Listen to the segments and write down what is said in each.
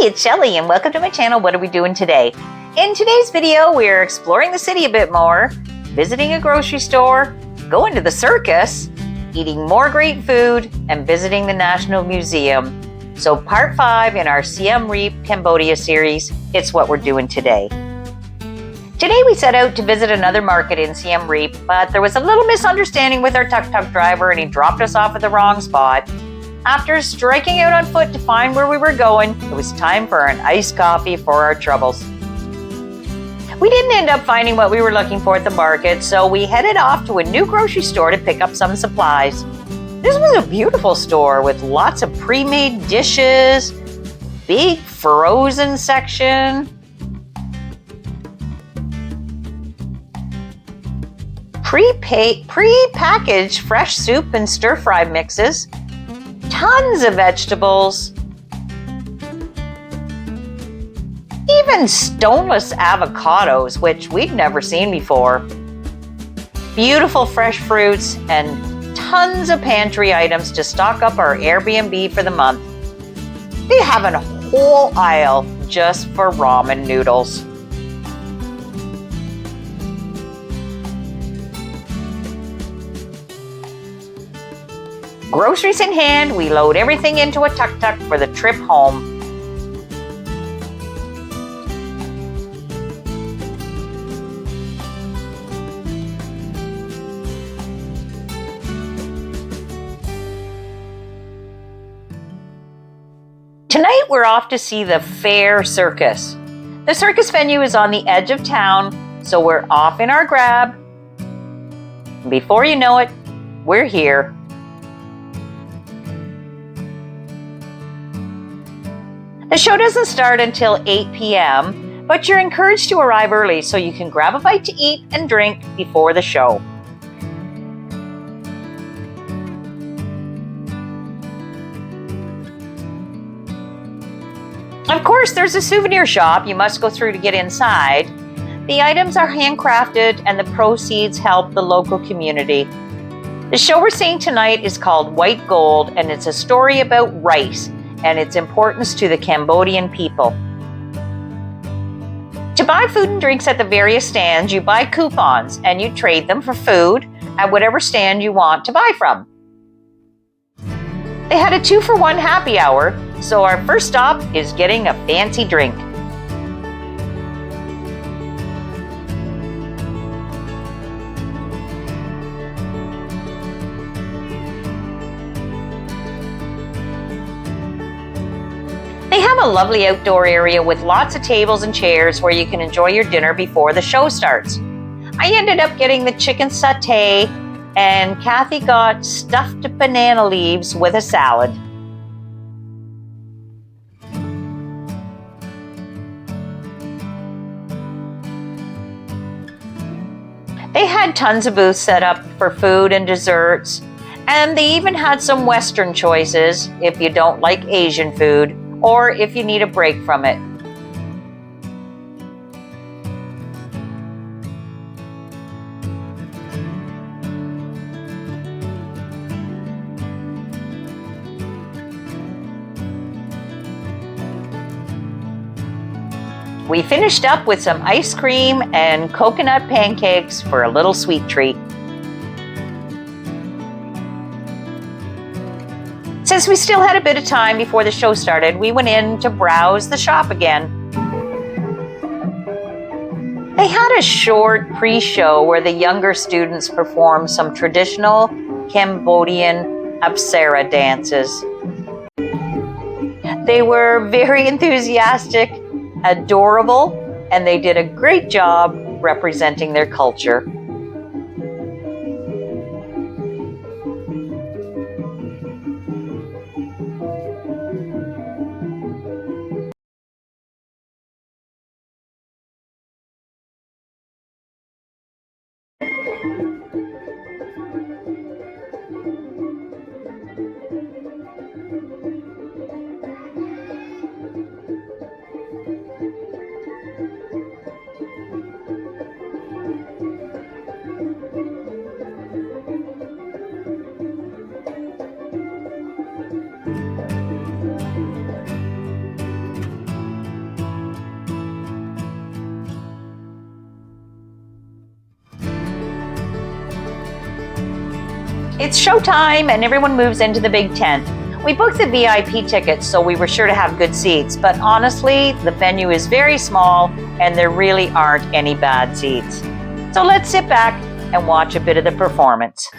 Hi, it's Shelly and welcome to my channel. What are we doing today? In today's video, we're exploring the city a bit more, visiting a grocery store, going to the circus, eating more great food, and visiting the National Museum. So part 5 in our Siem Reap, Cambodia series, it's what we're doing today. Today we set out to visit another market in Siem Reap, but there was a little misunderstanding with our tuk-tuk driver and he dropped us off at the wrong spot. After striking out on foot to find where we were going, it was time for an iced coffee for our troubles. We didn't end up finding what we were looking for at the market, so we headed off to a new grocery store to pick up some supplies. This was a beautiful store with lots of pre-made dishes, big frozen section, pre-packaged fresh soup and stir-fry mixes, tons of vegetables, even stoneless avocados, which we'd never seen before, beautiful fresh fruits, and tons of pantry items to stock up our Airbnb for the month. They have a whole aisle just for ramen noodles. Groceries in hand, we load everything into a tuk-tuk for the trip home. Tonight we're off to see the Phare Circus. The circus venue is on the edge of town, so we're off in our grab. Before you know it, we're here. The show doesn't start until 8 p.m., but you're encouraged to arrive early so you can grab a bite to eat and drink before the show. Of course, there's a souvenir shop you must go through to get inside. The items are handcrafted and the proceeds help the local community. The show we're seeing tonight is called White Gold, and it's a story about rice and its importance to the Cambodian people. To buy food and drinks at the various stands, you buy coupons and you trade them for food at whatever stand you want to buy from. They had a 2-for-1 happy hour, so our first stop is getting a fancy drink. They have a lovely outdoor area with lots of tables and chairs where you can enjoy your dinner before the show starts. I ended up getting the chicken satay, and Kathy got stuffed banana leaves with a salad. They had tons of booths set up for food and desserts, and they even had some Western choices if you don't like Asian food, or if you need a break from it. We finished up with some ice cream and coconut pancakes for a little sweet treat. Since we still had a bit of time before the show started, we went in to browse the shop again. They had a short pre-show where the younger students performed some traditional Cambodian apsara dances. They were very enthusiastic, adorable, and they did a great job representing their culture. It's showtime and everyone moves into the big tent. We booked the VIP tickets, so we were sure to have good seats, but honestly, the venue is very small and there really aren't any bad seats. So let's sit back and watch a bit of the performance.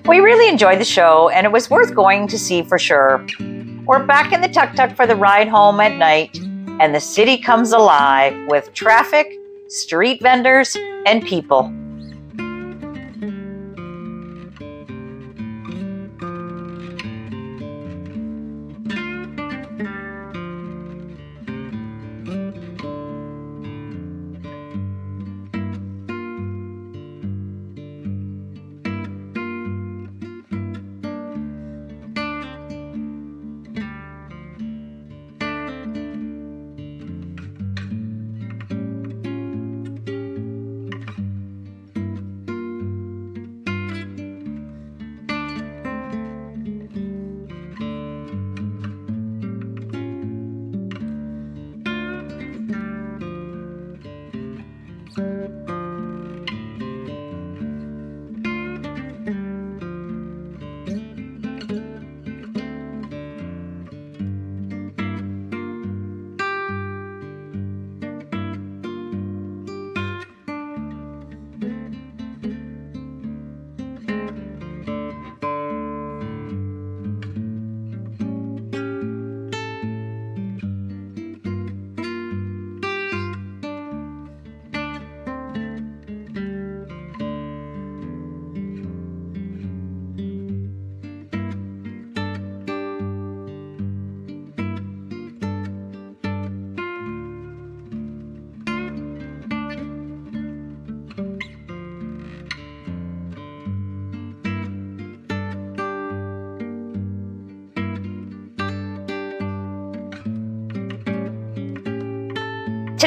We really enjoyed the show and it was worth going to see for sure. We're back in the tuk-tuk for the ride home at night and the city comes alive with traffic, street vendors, and people.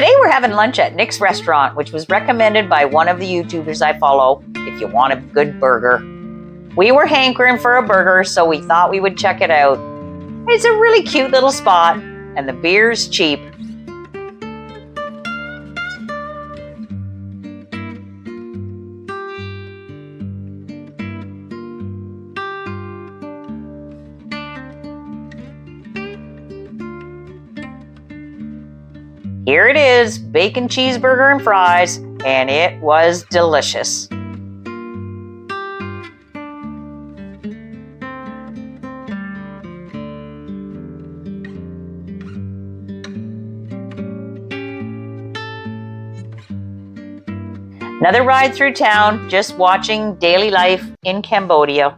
Today we're having lunch at Nick's restaurant, which was recommended by one of the YouTubers I follow if you want a good burger. We were hankering for a burger, so we thought we would check it out. It's a really cute little spot, and the beer's cheap. Here it is, bacon cheeseburger and fries, and it was delicious. Another ride through town, just watching daily life in Cambodia.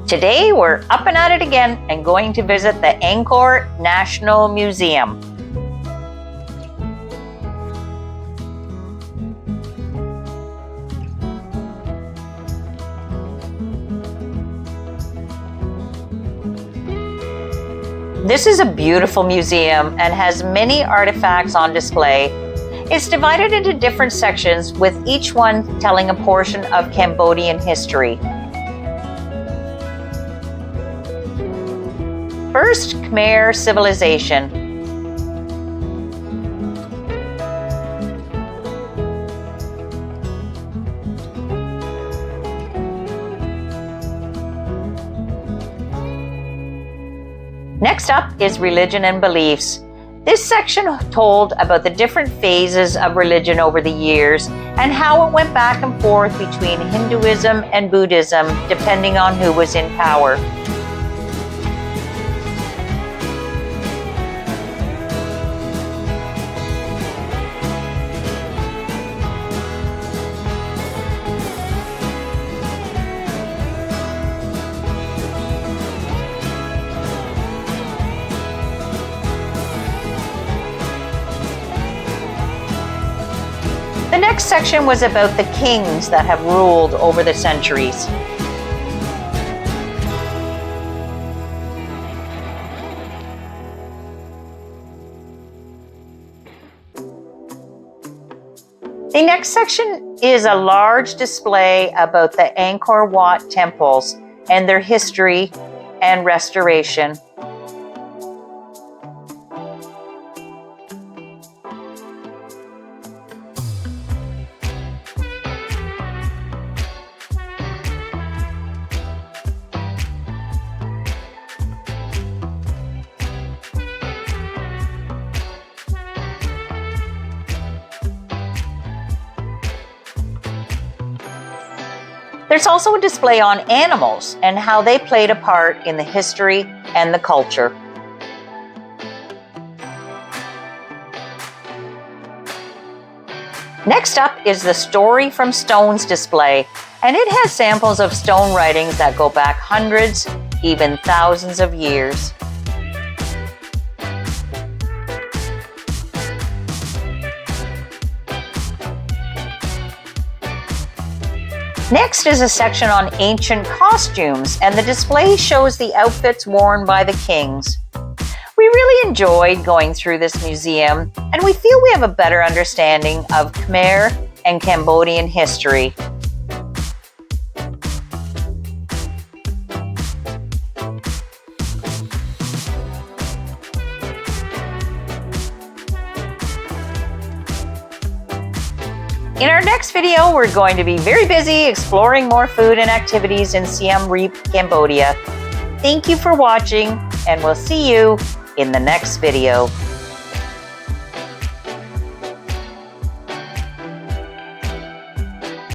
Today we're up and at it again and going to visit the Angkor National Museum. This is a beautiful museum and has many artifacts on display. It's divided into different sections, with each one telling a portion of Cambodian history. First, Khmer civilization. Next up is religion and beliefs. This section told about the different phases of religion over the years and how it went back and forth between Hinduism and Buddhism depending on who was in power. The next section was about the kings that have ruled over the centuries. The next section is a large display about the Angkor Wat temples and their history and restoration. There's also a display on animals and how they played a part in the history and the culture. Next up is the Story from Stones display, and it has samples of stone writings that go back hundreds, even thousands of years. Next is a section on ancient costumes, and the display shows the outfits worn by the kings. We really enjoyed going through this museum, and we feel we have a better understanding of Khmer and Cambodian history. In our next video, we're going to be very busy exploring more food and activities in Siem Reap, Cambodia. Thank you for watching, and we'll see you in the next video.